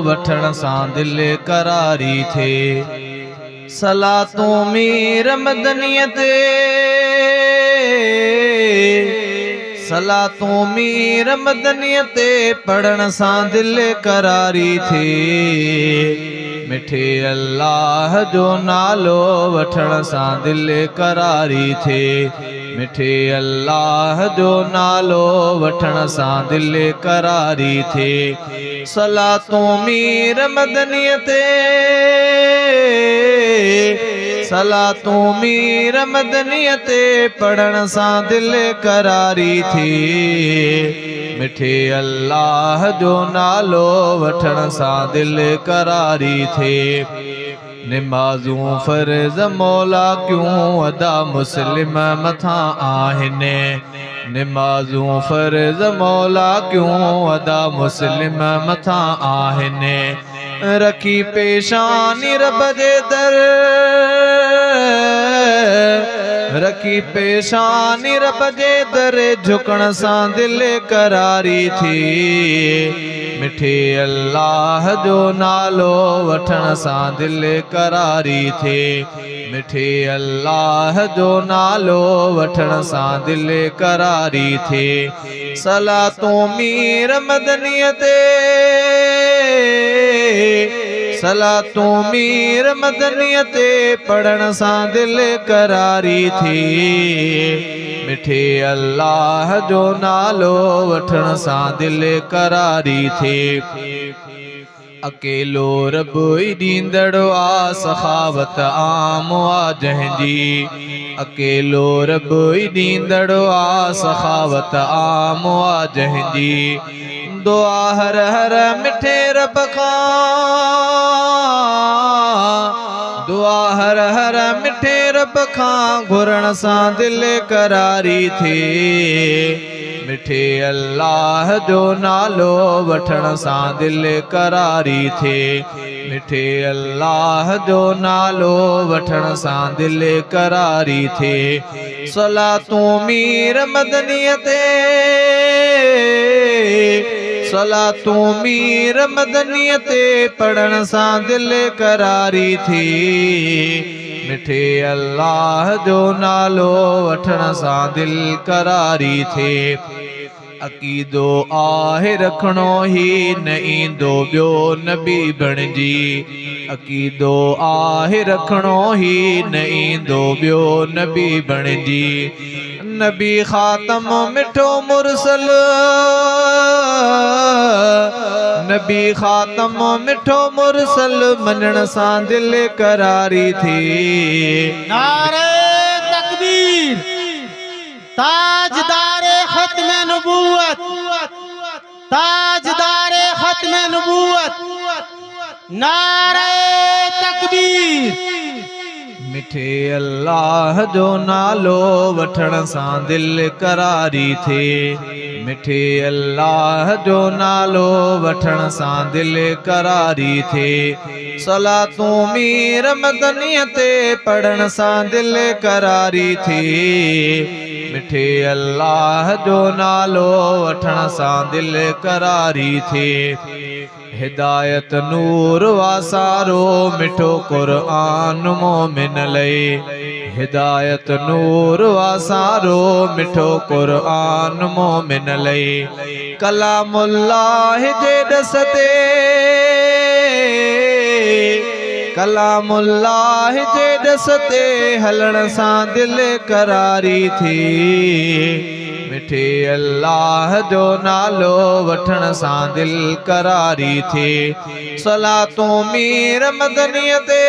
वठण सां दिल करारी थे। सलातूं मीर मदनीअ ते, सलातूं मीर मदनीअ ते पढ़ण सां दिल करारी थे। मिठे अल्लाह जो नालो वठण सां दिल करारी थे। मिठे अल्लाह जो नालो वठण सां दिल करारी थे। सलातूं मीर मदनीअ ते, सलातूं मीर मदनीअ ते पढ़ण सां दिल करारी थी। मिठे अल्लाह जो नालो वठण सां दिल करारी थे। निमाज़ूं फ़र्ज़ मौला क्यों अदा मुस्लिम मथां आहिनि। निमाज़ूं फ़र्ज़ मौला क्यों अदा मुस्लिम मथां आहिनि। रखी पेशानी रब जे दर, रखी पेशानी रब जे दर झुकण सां दिल करारी थी। मिठे अल्लाह जो नालो वठण सां दिल करारी थे। मिठे अल्लाह जो नालो वठण सां दिल करारी थे। सलातूं मीर मदनीअ ते, सलातूं मीर मदनीअ ते पढ़ण सां दिल करारी थी। मिठे अल्लाह जो नालो वठण सां दिल करारी थे। अकेलो रब ई ॾींदड़ आ सखावत आम आ जंहिंजी। अकेलो रब ई ॾींदड़ आ सखावत आम आ जंहिंजी। दुआ हर हर मिठे रब खां, दुआ हर हर मिठे रब खां घुरण सां दिल करारी थी। मिठे अल्लाह जो नालो वठण सां दिल करारी थे। मिठे अल्लाह जो नालो वठण सां दिल करारी थे। सलातूं मीर मदनीअ ते, सलातूं मीर मदनीअ ते पढ़ण सां दिल करारी थी। मिठे अल्लाह जो नालो वठण सां दिल करारी थे। अक़ीदो आहे रखणो ही न ईंदो ॿियो नबी बणिजी। अक़ीदो आहे रखणो ही न ईंदो ॿियो नबी बणिजी। नबी ख़ातम मिठो मुरसल, नबी ख़ातम मिठो मुरसल मञण सां दिल करारी थी। नारे तकबीर, ताजदारे खत्म नबूवत, ताजदारे खत्म नबूवत, नारे तकबीर। मिठे अल्लाह जो नालो वठण सां दिल करारी थे। मिठे अल्लाह जो नालो वठण सां दिल करारी थे। सलातूं मीर मदनीअ ते पढ़ण सां दिल करारी थी। मिठे अल्लाह जो नालो वठण सां दिल करारी थे। हिदायत नूर वासारो मिठो क़ुरआन मोमिन लई। हिदायत नूर वासारो मिठो क़ुरआन मोमिन लई। कलामुल्लाह जे ॾस ते, कलामुल्लाह जे ॾस ते हलण सां दिल करारी थी। मिठे अल्लाह जो नालो वठण सां दिल करारी थी। सलातूं मीर मदनीअ ते,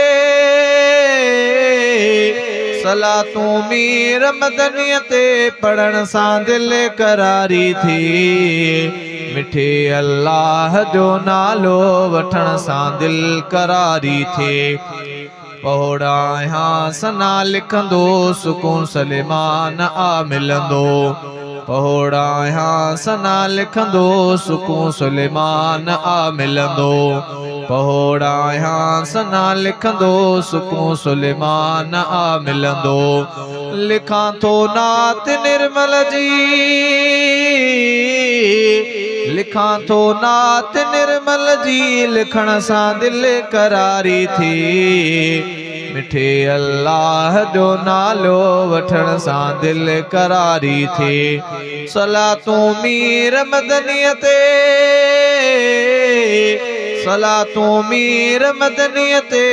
सलातूं मीर मदनीअ ते पढ़ण सां दिल करारी थी। मिठे अल्लाह जो नालो वठण सां दिल करारी थी। पहोड़ा यहाँ सना लिखंदो सुकून सलेमान आ मिलंदो। पहोड़ा यहाँ सना लिखंदो सुकून सलेमान आ मिलंदो। पहोड़ा यहाँ सना लिखंदो सुकून सलेमान आ मिलंदो। लिखां थो नात निर्मल जी, लिखां थो नात निर्मल जी लिखण सां दिल करारी थी मिठे अल्लाह जो नालो वठण सां दिल करारी थी सलातूं मीर मदनीअ ते सलातूं मीर मदनीअ ते